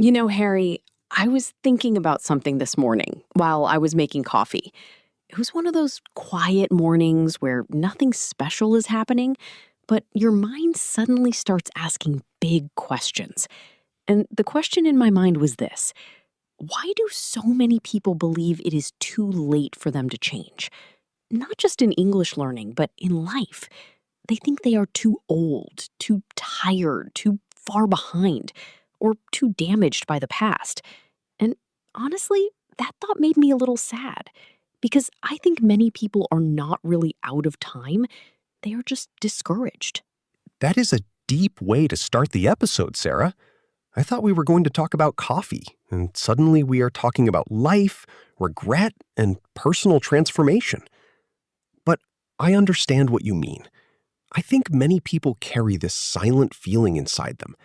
Harry, I was thinking about something this morning while I was making coffee. It was one of those quiet mornings where nothing special is happening, but your mind suddenly starts asking big questions. And the question in my mind was this: why do so many people believe it is too late for them to change? Not just in English learning, but in life. They think they are too old, too tired, too far behind, or too damaged by the past. And honestly, that thought made me a little sad because I think many people are not really out of time. They are just discouraged. That is a deep way to start the episode, Sarah. I thought we were going to talk about coffee, and suddenly we are talking about life, regret, and personal transformation. But I understand what you mean. I think many people carry this silent feeling inside them.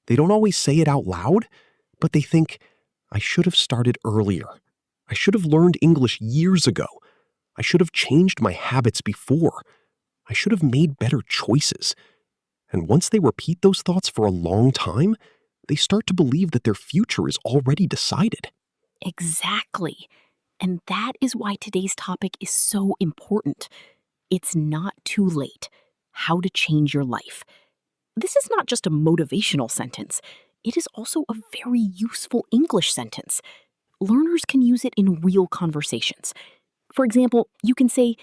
They don't always say it out loud, but they think, I should have started earlier. I should have learned English years ago. I should have changed my habits before. I should have made better choices. And once they repeat those thoughts for a long time, they start to believe that their future is already decided. Exactly. And that is why today's topic is so important. It's not too late. How to change your life. This is not just a motivational sentence. It is also a very useful English sentence. Learners can use it in real conversations. For example, you can say,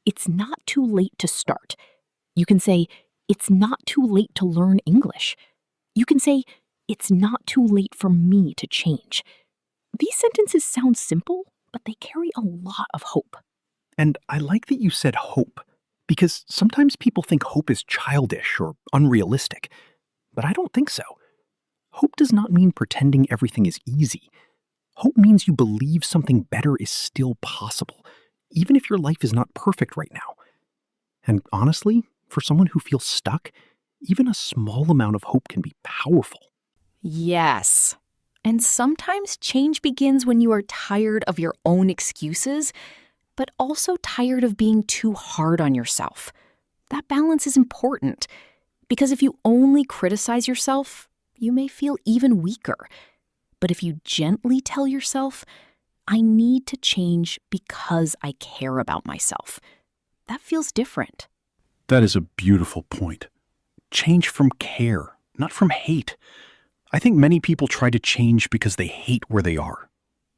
it's not too late to start. You can say, it's not too late to learn English. You can say, it's not too late for me to change. These sentences sound simple, but they carry a lot of hope. And I like that you said hope, because sometimes people think hope is childish or unrealistic. But I don't think so. Hope does not mean pretending everything is easy. Hope means you believe something better is still possible, even if your life is not perfect right now. And honestly, for someone who feels stuck, even a small amount of hope can be powerful. Yes. And sometimes change begins when you are tired of your own excuses, but also tired of being too hard on yourself. That balance is important, because if you only criticize yourself, you may feel even weaker. But if you gently tell yourself, I need to change because I care about myself, that feels different. That is a beautiful point. Change from care, not from hate. I think many people try to change because they hate where they are.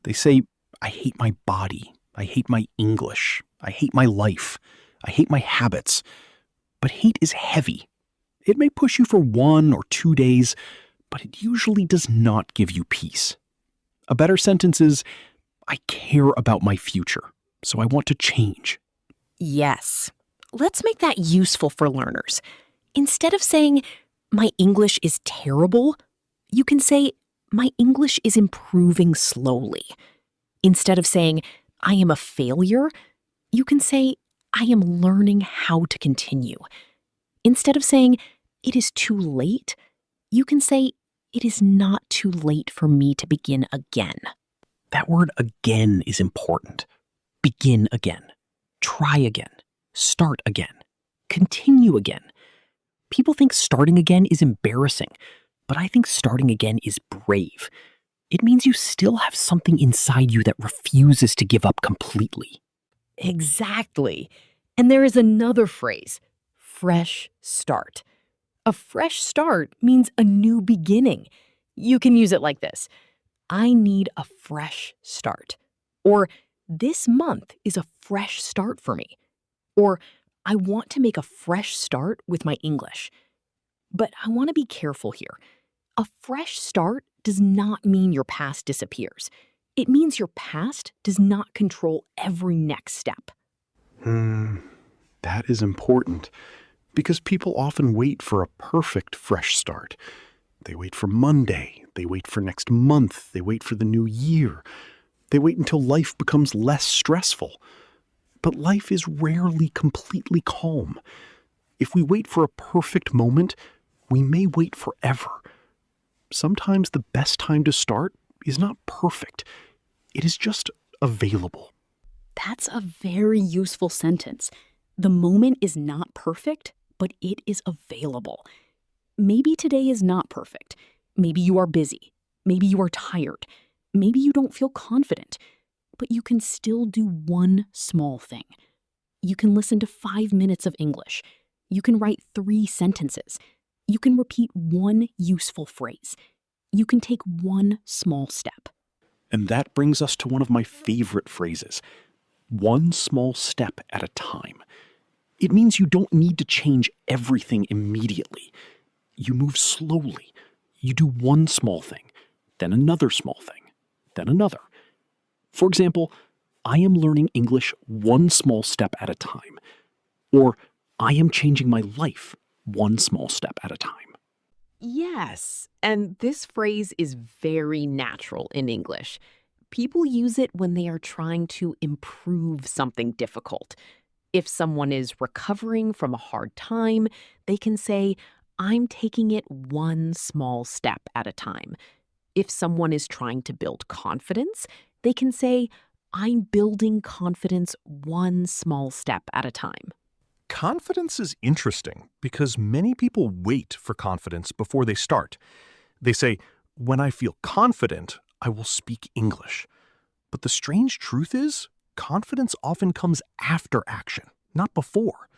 They say, I hate my body. I hate my English. I hate my life. I hate my habits. But hate is heavy. It may push you for 1 or 2 days, but it usually does not give you peace. A better sentence is, I care about my future, so I want to change. Yes. Let's make that useful for learners. Instead of saying, my English is terrible, you can say, my English is improving slowly. Instead of saying, I am a failure, you can say, I am learning how to continue. Instead of saying, it is too late, you can say, it is not too late for me to begin again. That word again is important. Begin again. Try again. Start again. Continue again. People think starting again is embarrassing, but I think starting again is brave. It means you still have something inside you that refuses to give up completely. Exactly. And there is another phrase, fresh start. A fresh start means a new beginning. You can use it like this: I need a fresh start. Or this month is a fresh start for me. Or I want to make a fresh start with my English. But I want to be careful here. A fresh start does not mean your past disappears. It means your past does not control every next step. That is important, because people often wait for a perfect fresh start. They wait for Monday, they wait for next month, they wait for the new year. They wait until life becomes less stressful. But life is rarely completely calm. If we wait for a perfect moment, we may wait forever. Sometimes the best time to start is not perfect. It is just available. That's a very useful sentence. The moment is not perfect, but it is available. Maybe today is not perfect. Maybe you are busy. Maybe you are tired. Maybe you don't feel confident. But you can still do one small thing. You can listen to 5 minutes of English. You can write 3 sentences. You can repeat one useful phrase. You can take one small step. And that brings us to one of my favorite phrases: one small step at a time. It means you don't need to change everything immediately. You move slowly. You do one small thing, then another small thing, then another. For example, I am learning English one small step at a time. Or I am changing my life one small step at a time. Yes, and this phrase is very natural in English. People use it when they are trying to improve something difficult. If someone is recovering from a hard time, they can say, I'm taking it one small step at a time. If someone is trying to build confidence, they can say, I'm building confidence one small step at a time. Confidence is interesting because many people wait for confidence before they start. They say, when I feel confident, I will speak English. But the strange truth is, confidence often comes after action, not before.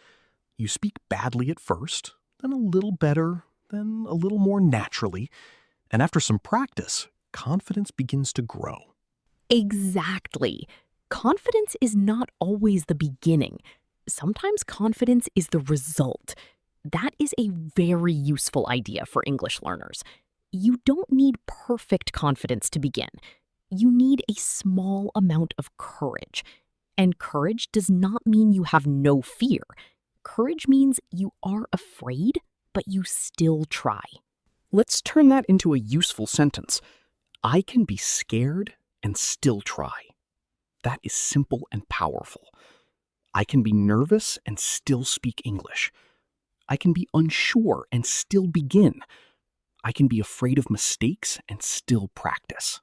You speak badly at first, then a little better, then a little more naturally, and after some practice, confidence begins to grow. Exactly. Confidence is not always the beginning. Sometimes confidence is the result. That is a very useful idea for English learners. You don't need perfect confidence to begin. You need a small amount of courage. And courage does not mean you have no fear. Courage means you are afraid, but you still try. Let's turn that into a useful sentence. I can be scared and still try. That is simple and powerful. I can be nervous and still speak English. I can be unsure and still begin. I can be afraid of mistakes and still practice.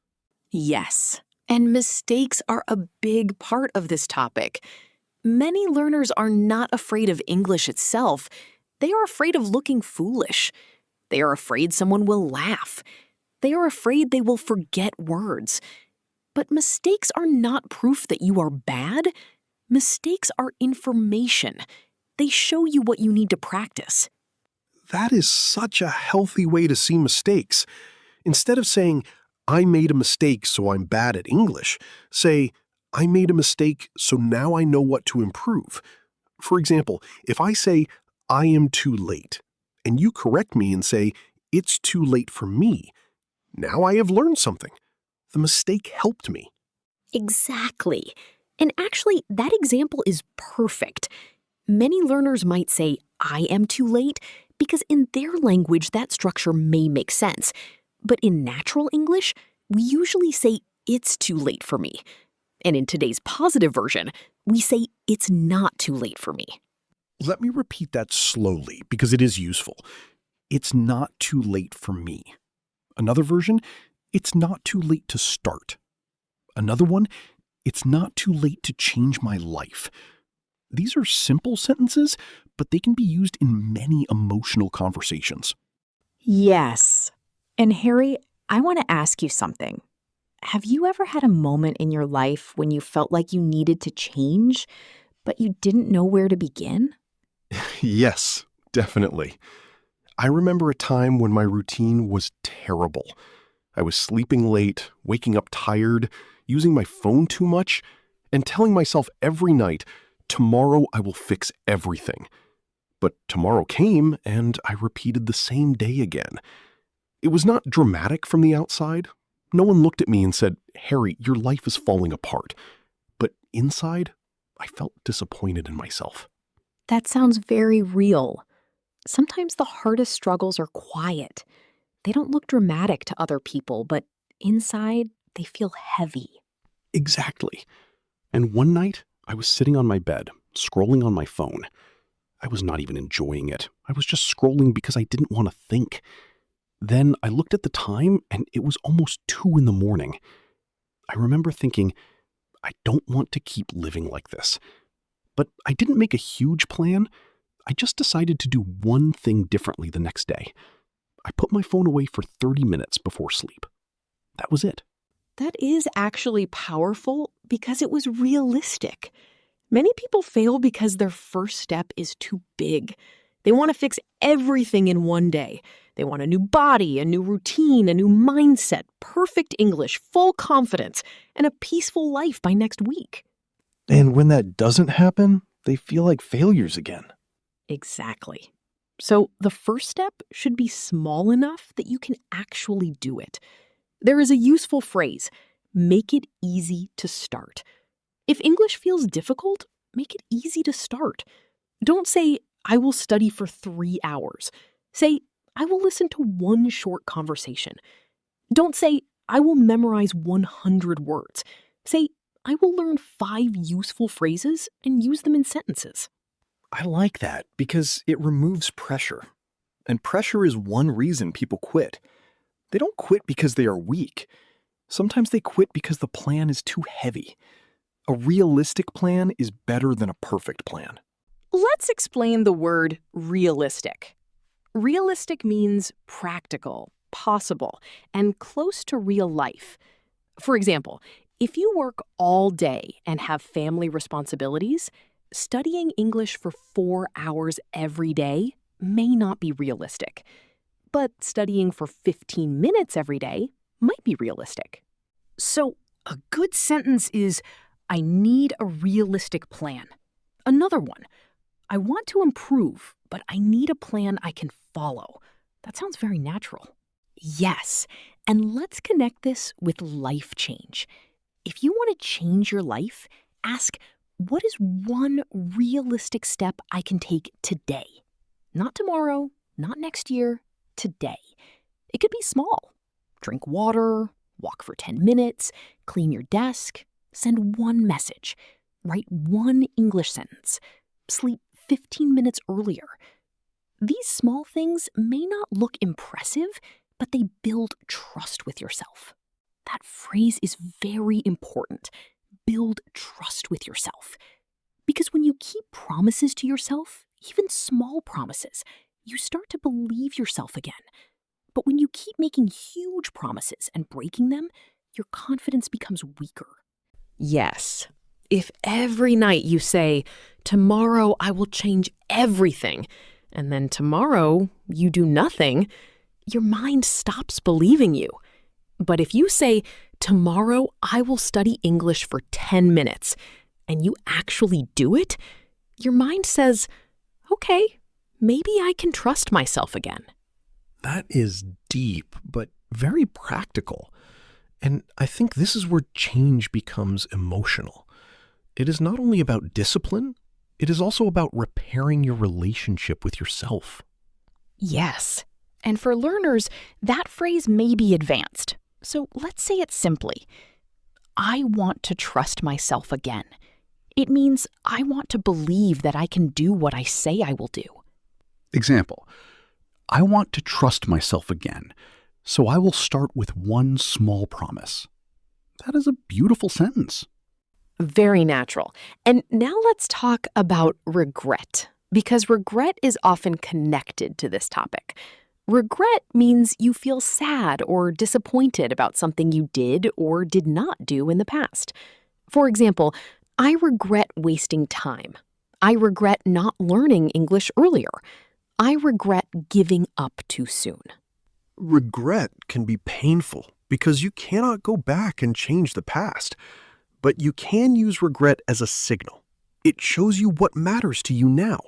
Yes, and mistakes are a big part of this topic. Many learners are not afraid of English itself. They are afraid of looking foolish. They are afraid someone will laugh. They are afraid they will forget words. But mistakes are not proof that you are bad. Mistakes are information. They show you what you need to practice. That is such a healthy way to see mistakes. Instead of saying, I made a mistake so I'm bad at English, say, I made a mistake so now I know what to improve. For example, if I say, I am too late, and you correct me and say, it's too late for me, now I have learned something. The mistake helped me. Exactly. And actually, that example is perfect. Many learners might say, I am too late, because in their language that structure may make sense. But in natural English, we usually say, it's too late for me. And in today's positive version, we say, it's not too late for me. Let me repeat that slowly because it is useful. It's not too late for me. Another version, it's not too late to start. Another one, it's not too late to change my life. These are simple sentences, but they can be used in many emotional conversations. Yes. And Harry, I want to ask you something. Have you ever had a moment in your life when you felt like you needed to change, but you didn't know where to begin? Yes, definitely. I remember a time when my routine was terrible. I was sleeping late, waking up tired, using my phone too much, and telling myself every night, tomorrow I will fix everything. But tomorrow came, and I repeated the same day again. It was not dramatic from the outside. No one looked at me and said, Harry, your life is falling apart. But inside, I felt disappointed in myself. That sounds very real. Sometimes the hardest struggles are quiet. They don't look dramatic to other people, but inside, they feel heavy. Exactly. And one night, I was sitting on my bed, scrolling on my phone. I was not even enjoying it. I was just scrolling because I didn't want to think. Then I looked at the time, and it was almost 2 in the morning. I remember thinking, I don't want to keep living like this. But I didn't make a huge plan. I just decided to do one thing differently the next day. I put my phone away for 30 minutes before sleep. That was it. That is actually powerful because it was realistic. Many people fail because their first step is too big. They want to fix everything in one day. They want a new body, a new routine, a new mindset, perfect English, full confidence, and a peaceful life by next week. And when that doesn't happen, they feel like failures again. Exactly. So the first step should be small enough that you can actually do it. There is a useful phrase, make it easy to start. If English feels difficult, make it easy to start. Don't say, I will study for 3 hours. Say, I will listen to one short conversation. Don't say, I will memorize 100 words. Say, I will learn 5 useful phrases and use them in sentences. I like that because it removes pressure. And pressure is one reason people quit. They don't quit because they are weak. Sometimes they quit because the plan is too heavy. A realistic plan is better than a perfect plan. Let's explain the word realistic. Realistic means practical, possible, and close to real life. For example, if you work all day and have family responsibilities, studying English for 4 hours every day may not be realistic. But studying for 15 minutes every day might be realistic. So, a good sentence is, I need a realistic plan. Another one, I want to improve, but I need a plan I can follow. That sounds very natural. Yes, and let's connect this with life change. If you want to change your life, ask, what is one realistic step I can take today? Not tomorrow, not next year, today. It could be small. Drink water, walk for 10 minutes, clean your desk, send one message, write one English sentence, sleep 15 minutes earlier. These small things may not look impressive, but they build trust with yourself. That phrase is very important. Build trust with yourself. Because when you keep promises to yourself, even small promises, you start to believe yourself again. But when you keep making huge promises and breaking them, your confidence becomes weaker. Yes, if every night you say, tomorrow I will change everything, and then tomorrow you do nothing, your mind stops believing you. But if you say, tomorrow I will study English for 10 minutes, and you actually do it, your mind says, okay, maybe I can trust myself again. That is deep, but very practical. And I think this is where change becomes emotional. It is not only about discipline, it is also about repairing your relationship with yourself. Yes. And for learners, that phrase may be advanced. So let's say it simply. I want to trust myself again. It means I want to believe that I can do what I say I will do. Example, I want to trust myself again, so I will start with one small promise. That is a beautiful sentence. Very natural. And now let's talk about regret, because regret is often connected to this topic. Regret means you feel sad or disappointed about something you did or did not do in the past. For example, I regret wasting time. I regret not learning English earlier. I regret giving up too soon. Regret can be painful because you cannot go back and change the past. But you can use regret as a signal. It shows you what matters to you now.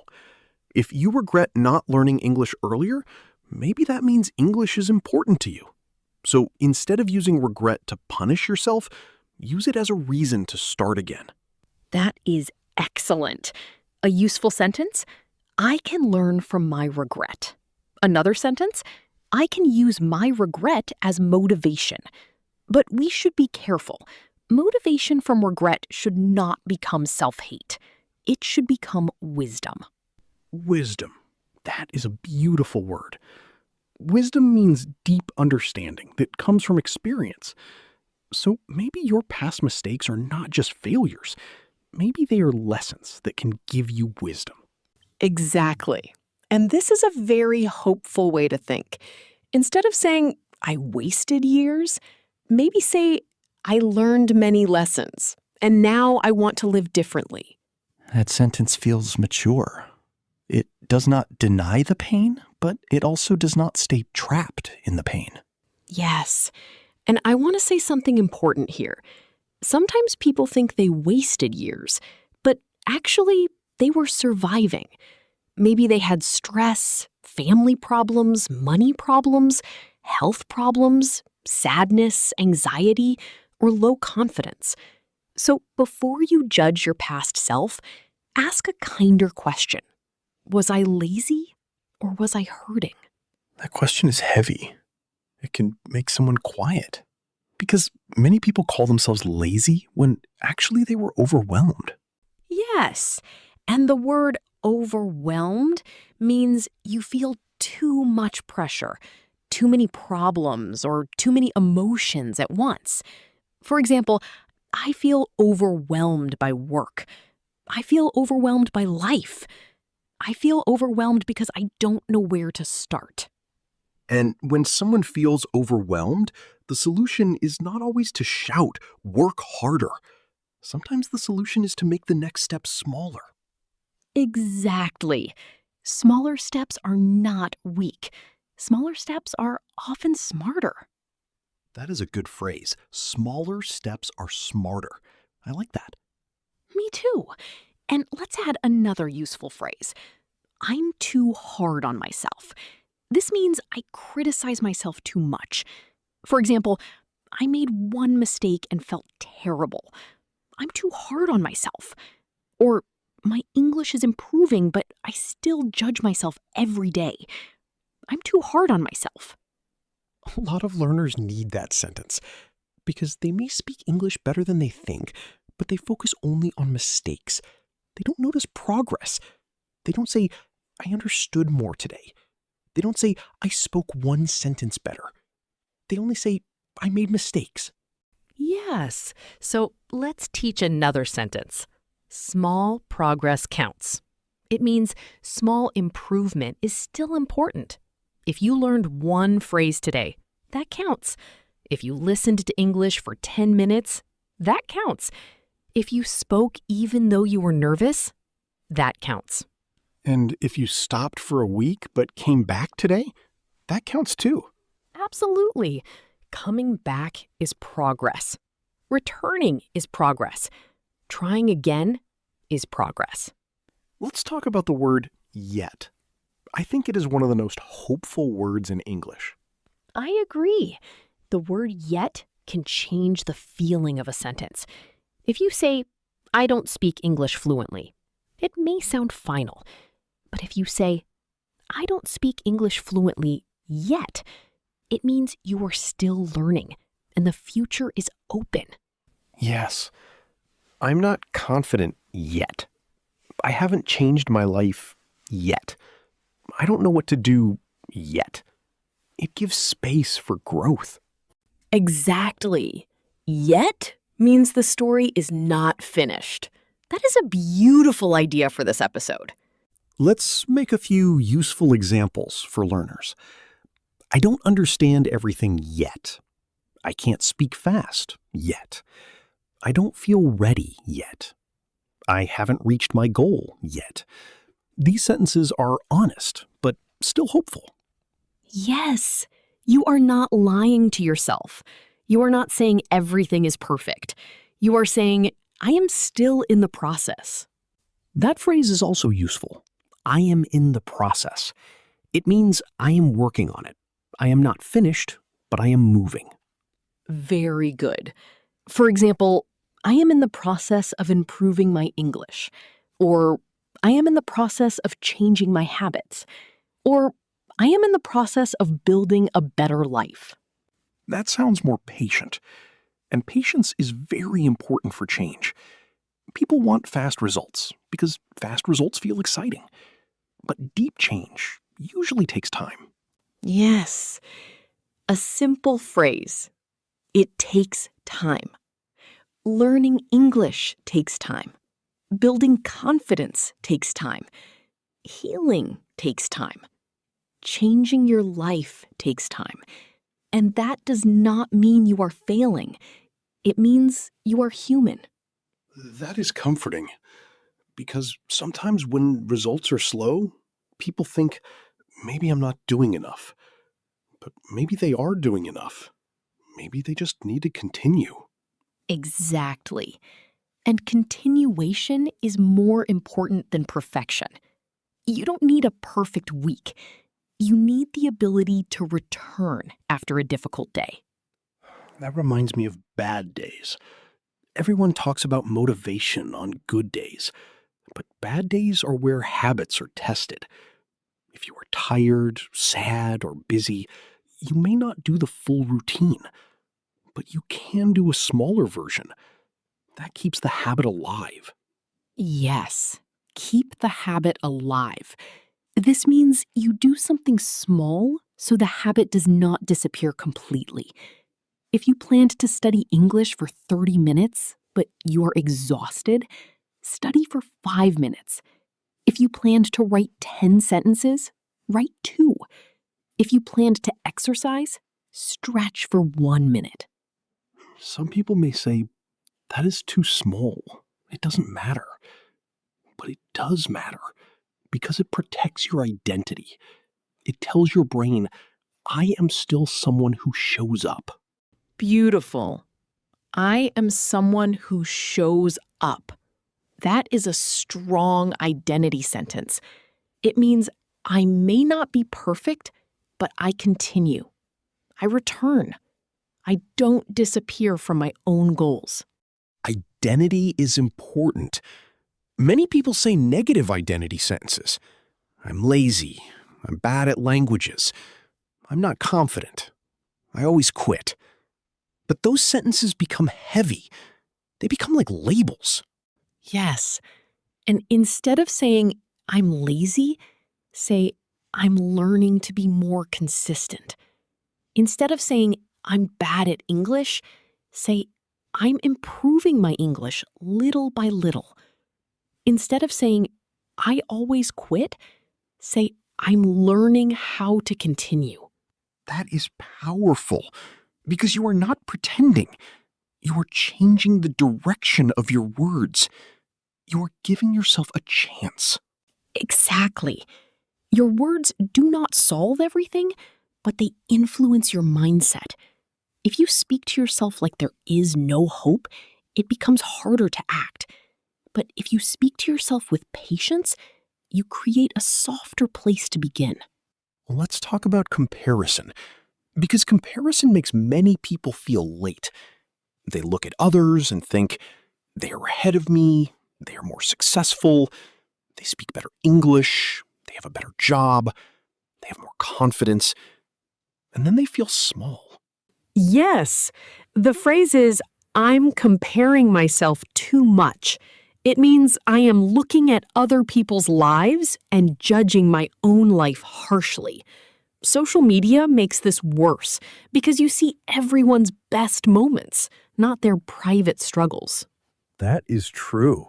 If you regret not learning English earlier, maybe that means English is important to you. So instead of using regret to punish yourself, use it as a reason to start again. That is excellent. A useful sentence? I can learn from my regret. Another sentence? I can use my regret as motivation. But we should be careful. Motivation from regret should not become self-hate. It should become wisdom. Wisdom. That is a beautiful word. Wisdom means deep understanding that comes from experience. So maybe your past mistakes are not just failures. Maybe they are lessons that can give you wisdom. Exactly. And this is a very hopeful way to think. Instead of saying, I wasted years, Maybe say, I learned many lessons, and now I want to live differently. That sentence feels mature. It does not deny the pain, but it also does not stay trapped in the pain. Yes. And I want to say something important here. Sometimes people think they wasted years, but actually, they were surviving. Maybe they had stress, family problems, money problems, health problems, sadness, anxiety, or low confidence. So before you judge your past self, ask a kinder question. Was I lazy or was I hurting? That question is heavy. It can make someone quiet. Because many people call themselves lazy when actually they were overwhelmed. Yes, and the word overwhelmed means you feel too much pressure, too many problems, or too many emotions at once. For example, I feel overwhelmed by work. I feel overwhelmed by life. I feel overwhelmed because I don't know where to start. And when someone feels overwhelmed, the solution is not always to shout, work harder. Sometimes the solution is to make the next step smaller. Exactly. Smaller steps are not weak. Smaller steps are often smarter. That is a good phrase. Smaller steps are smarter. I like that. Me too. And let's add another useful phrase. I'm too hard on myself. This means I criticize myself too much. For example, I made one mistake and felt terrible. I'm too hard on myself. Or my English is improving, but I still judge myself every day. I'm too hard on myself. A lot of learners need that sentence because they may speak English better than they think, but they focus only on mistakes. They don't notice progress. They don't say, I understood more today. They don't say, I spoke one sentence better. They only say, I made mistakes. Yes. So let's teach another sentence. Small progress counts. It means small improvement is still important. If you learned one phrase today, that counts. If you listened to English for 10 minutes, that counts. If you spoke even though you were nervous, that counts. And if you stopped for a week but came back today, that counts too. Absolutely. Coming back is progress. Returning is progress. Trying again is progress. Let's talk about the word yet. I think it is one of the most hopeful words in English. I agree. The word yet can change the feeling of a sentence. If you say, I don't speak English fluently, it may sound final. But if you say, I don't speak English fluently yet, it means you are still learning and the future is open. Yes, I'm not confident yet. I haven't changed my life yet. I don't know what to do yet. It gives space for growth. Exactly. Yet means the story is not finished. That is a beautiful idea for this episode. Let's make a few useful examples for learners. I don't understand everything yet. I can't speak fast yet. I don't feel ready yet. I haven't reached my goal yet. These sentences are honest, but still hopeful. Yes, you are not lying to yourself. You are not saying everything is perfect. You are saying, I am still in the process. That phrase is also useful. I am in the process. It means I am working on it. I am not finished, but I am moving. Very good. For example, I am in the process of improving my English. Or I am in the process of changing my habits. Or I am in the process of building a better life. That sounds more patient. And patience is very important for change. People want fast results because fast results feel exciting. But deep change usually takes time. Yes, a simple phrase. It takes time. Learning English takes time. Building confidence takes time. Healing takes time. Changing your life takes time. And that does not mean you are failing. It means you are human. That is comforting, because sometimes when results are slow, people think maybe I'm not doing enough. But maybe they are doing enough. Maybe they just need to continue. Exactly. And continuation is more important than perfection. You don't need a perfect week. You need the ability to return after a difficult day. That reminds me of bad days. Everyone talks about motivation on good days, but bad days are where habits are tested. If you are tired, sad, or busy, you may not do the full routine, but you can do a smaller version. That keeps the habit alive. Yes, keep the habit alive. This means you do something small so the habit does not disappear completely. If you planned to study English for 30 minutes, but you're exhausted, study for 5 minutes. If you planned to write 10 sentences, write 2. If you planned to exercise, stretch for 1 minute. Some people may say, that is too small. It doesn't matter. But it does matter, because it protects your identity. It tells your brain, I am still someone who shows up. Beautiful. I am someone who shows up. That is a strong identity sentence. It means I may not be perfect, but I continue. I return. I don't disappear from my own goals. Identity is important. Many people say negative identity sentences. I'm lazy. I'm bad at languages. I'm not confident. I always quit. But those sentences become heavy. They become like labels. Yes. And instead of saying, I'm lazy, say, I'm learning to be more consistent. Instead of saying, I'm bad at English, say, I'm improving my English little by little. Instead of saying, I always quit, say, I'm learning how to continue. That is powerful because you are not pretending. You are changing the direction of your words. You are giving yourself a chance. Exactly. Your words do not solve everything, but they influence your mindset. If you speak to yourself like there is no hope, it becomes harder to act. But if you speak to yourself with patience, you create a softer place to begin. Well, let's talk about comparison, because comparison makes many people feel late. They look at others and think, they are ahead of me, they are more successful, they speak better English, they have a better job, they have more confidence, and then they feel small. Yes. The phrase is, I'm comparing myself too much. It means I am looking at other people's lives and judging my own life harshly. Social media makes this worse because you see everyone's best moments, not their private struggles. That is true.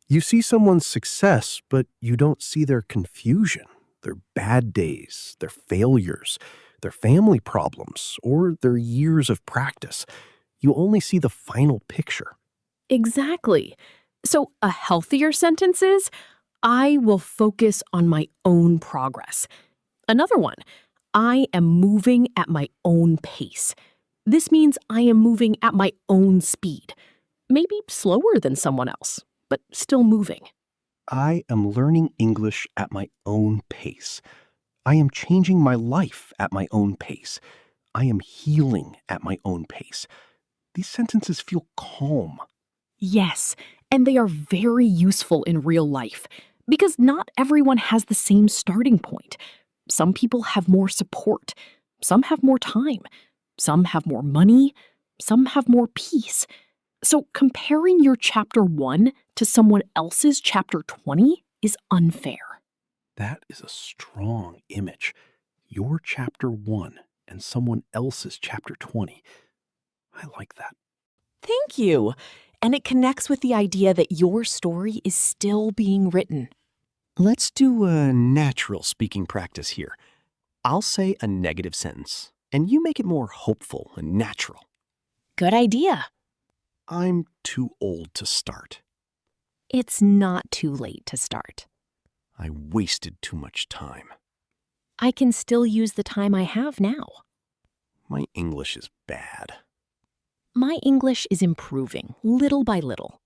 You see someone's success, but you don't see their confusion, their bad days, their failures, their family problems, or their years of practice. You only see the final picture. Exactly. So a healthier sentence is, I will focus on my own progress. Another one, I am moving at my own pace. This means I am moving at my own speed. Maybe slower than someone else, but still moving. I am learning English at my own pace. I am changing my life at my own pace. I am healing at my own pace. These sentences feel calm. Yes, and they are very useful in real life because not everyone has the same starting point. Some people have more support, some have more time, some have more money, some have more peace. So comparing your chapter 1 to someone else's chapter 20 is unfair. That is a strong image. Your chapter 1 and someone else's chapter 20. I like that. Thank you. And it connects with the idea that your story is still being written. Let's do a natural speaking practice here. I'll say a negative sentence, And you make it more hopeful and natural. Good idea. I'm too old to start. It's not too late to start. I wasted too much time. I can still use the time I have now. My English is bad. My English is improving, little by little.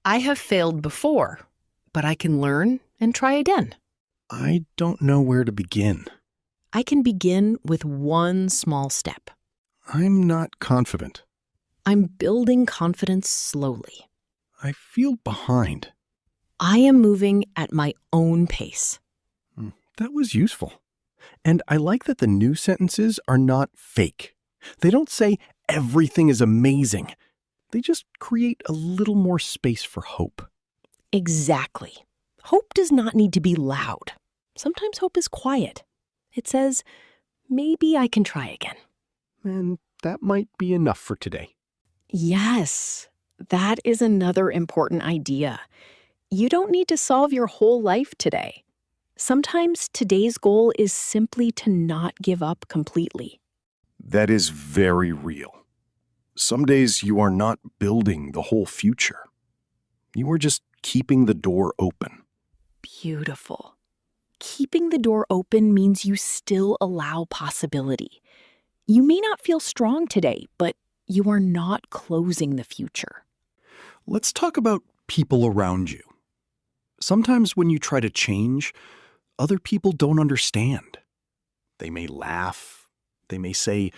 I have failed before, but I can learn and try again. I don't know where to begin. I can begin with one small step. I'm not confident. I'm building confidence slowly. I feel behind. I am moving at my own pace. That was useful. And I like that the new sentences are not fake. They don't say everything is amazing. They just create a little more space for hope. Exactly. Hope does not need to be loud. Sometimes hope is quiet. It says, maybe I can try again. And that might be enough for today. Yes, that is another important idea. You don't need to solve your whole life today. Sometimes today's goal is simply to not give up completely. That is very real. Some days you are not building the whole future. You are just keeping the door open. Beautiful. Keeping the door open means you still allow possibility. You may not feel strong today, but you are not closing the future. Let's talk about people around you. Sometimes when you try to change, other people don't understand. They may laugh. They may say,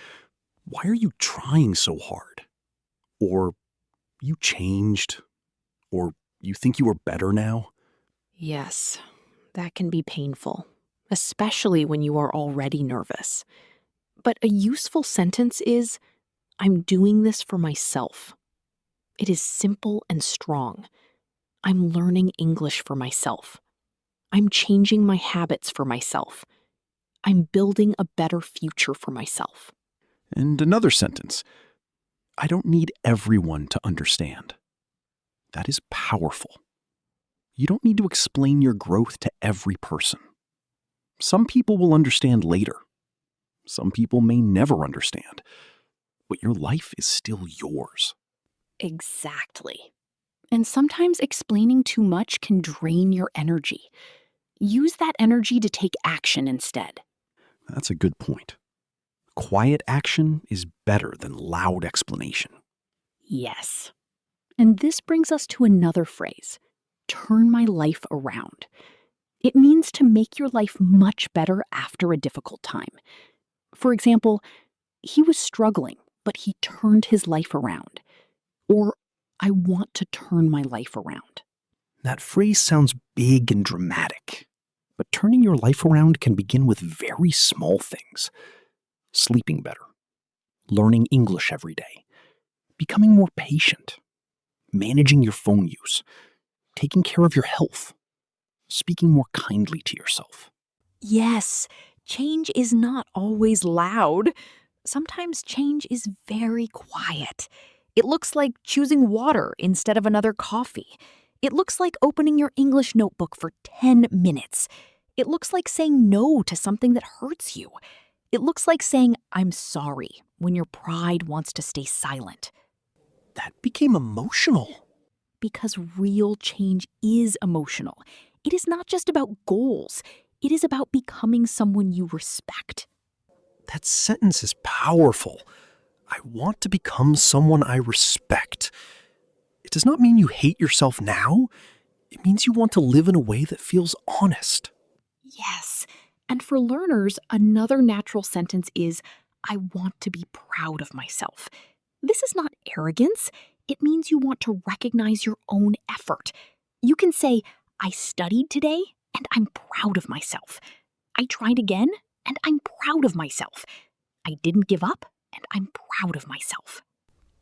"Why are you trying so hard?" Or, "You changed." Or, "You think you are better now?" Yes, that can be painful, especially when you are already nervous. But a useful sentence is, I'm doing this for myself. It is simple and strong. I'm learning English for myself. I'm changing my habits for myself. I'm building a better future for myself. And another sentence, "I don't need everyone to understand." That is powerful. You don't need to explain your growth to every person. Some people will understand later. Some people may never understand. But your life is still yours. Exactly. And sometimes explaining too much can drain your energy. Use that energy to take action instead. That's a good point. Quiet action is better than loud explanation. Yes. And this brings us to another phrase, turn my life around. It means to make your life much better after a difficult time. For example, he was struggling, but he turned his life around. Or, I want to turn my life around. That phrase sounds big and dramatic. But turning your life around can begin with very small things. Sleeping better. Learning English every day. Becoming more patient. Managing your phone use. Taking care of your health. Speaking more kindly to yourself. Yes, change is not always loud. Sometimes change is very quiet. It looks like choosing water instead of another coffee. It looks like opening your English notebook for 10 minutes. It looks like saying no to something that hurts you. It looks like saying, I'm sorry, when your pride wants to stay silent. That became emotional. Because real change is emotional. It is not just about goals. It is about becoming someone you respect. That sentence is powerful. I want to become someone I respect. It does not mean you hate yourself now. It means you want to live in a way that feels honest. Yes. And for learners, another natural sentence is, I want to be proud of myself. This is not arrogance. It means you want to recognize your own effort. You can say, I studied today, and I'm proud of myself. I tried again, and I'm proud of myself. I didn't give up, and I'm proud of myself.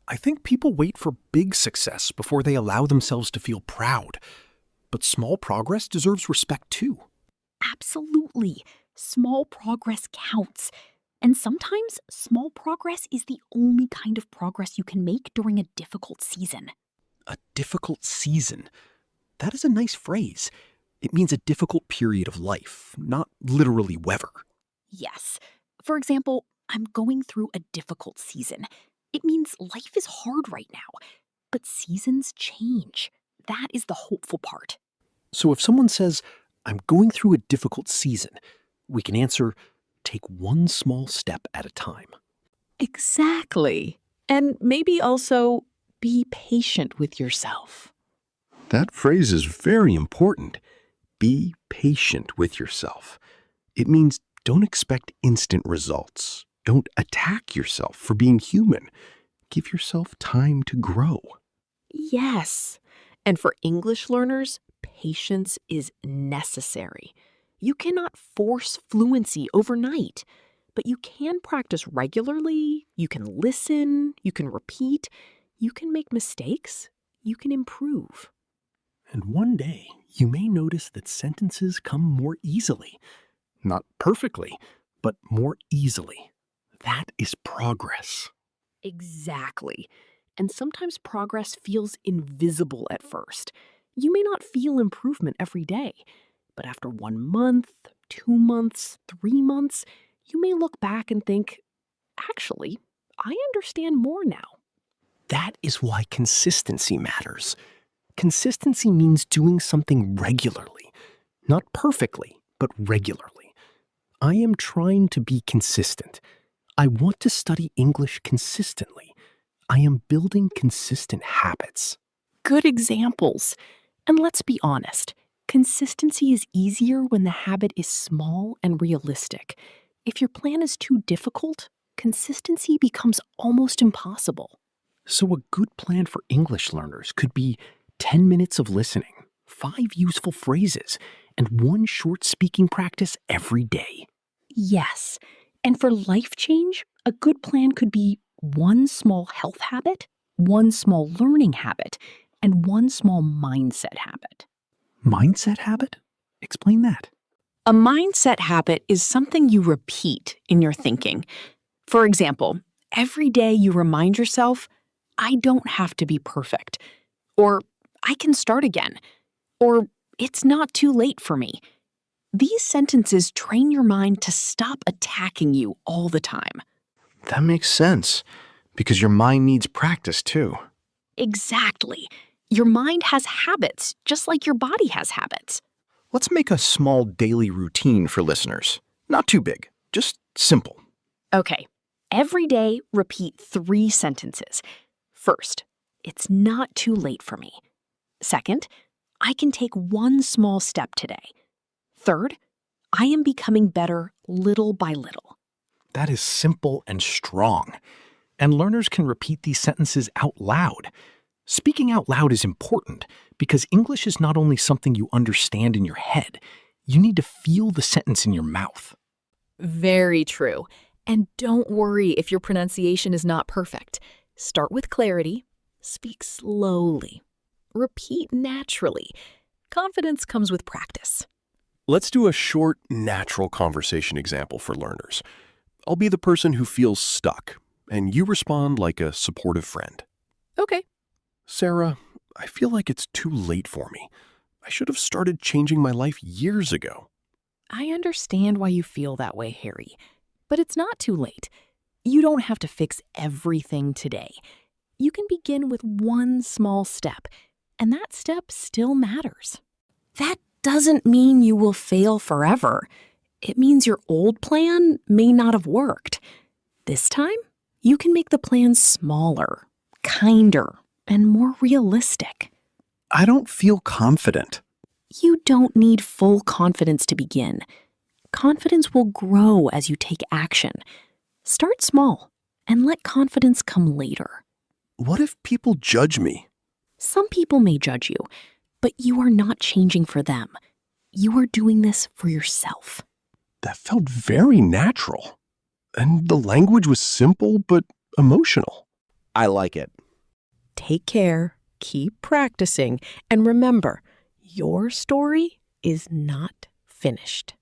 I think people wait for big success before they allow themselves to feel proud. But small progress deserves respect too. Absolutely. Small progress counts. And sometimes small progress is the only kind of progress you can make during a difficult season. A difficult season. That is a nice phrase. It means a difficult period of life, not literally weather. Yes. For example, I'm going through a difficult season. It means life is hard right now. But seasons change. That is the hopeful part. So if someone says, I'm going through a difficult season, we can answer, take one small step at a time. Exactly. And maybe also be patient with yourself. That phrase is very important. Be patient with yourself. It means don't expect instant results. Don't attack yourself for being human. Give yourself time to grow. Yes. And for English learners, patience is necessary. You cannot force fluency overnight, but you can practice regularly, you can listen, you can repeat, you can make mistakes, you can improve. And one day, you may notice that sentences come more easily. Not perfectly, but more easily. That is progress. Exactly. And sometimes progress feels invisible at first. You may not feel improvement every day, but after 1 month, 2 months, 3 months, you may look back and think, actually, I understand more now. That is why consistency matters. Consistency means doing something regularly. Not perfectly, but regularly. I am trying to be consistent. I want to study English consistently. I am building consistent habits. Good examples. And let's be honest, consistency is easier when the habit is small and realistic. If your plan is too difficult, consistency becomes almost impossible. So a good plan for English learners could be 10 minutes of listening, 5 useful phrases, and 1 short speaking practice every day. Yes. And for life change, a good plan could be 1 small health habit, 1 small learning habit, and 1 small mindset habit. Mindset habit? Explain that. A mindset habit is something you repeat in your thinking. For example, every day you remind yourself, I don't have to be perfect, or I can start again, or it's not too late for me. These sentences train your mind to stop attacking you all the time. That makes sense, because your mind needs practice too. Exactly. Your mind has habits, just like your body has habits. Let's make a small daily routine for listeners. Not too big, just simple. Okay, every day repeat 3 sentences. First, it's not too late for me. Second, I can take 1 small step today. Third, I am becoming better little by little. That is simple and strong. And learners can repeat these sentences out loud. Speaking out loud is important because English is not only something you understand in your head, you need to feel the sentence in your mouth. Very true. And don't worry if your pronunciation is not perfect. Start with clarity, speak slowly, repeat naturally. Confidence comes with practice. Let's do a short, natural conversation example for learners. I'll be the person who feels stuck, and you respond like a supportive friend. Okay. Sarah, I feel like it's too late for me. I should have started changing my life years ago. I understand why you feel that way, Harry, but it's not too late. You don't have to fix everything today. You can begin with 1 small step, and that step still matters. That doesn't mean you will fail forever. It means your old plan may not have worked. This time, you can make the plan smaller, kinder, and more realistic. I don't feel confident. You don't need full confidence to begin. Confidence will grow as you take action. Start small and let confidence come later. What if people judge me? Some people may judge you, but you are not changing for them. You are doing this for yourself. That felt very natural. And the language was simple but emotional. I like it. Take care, keep practicing, and remember, your story is not finished.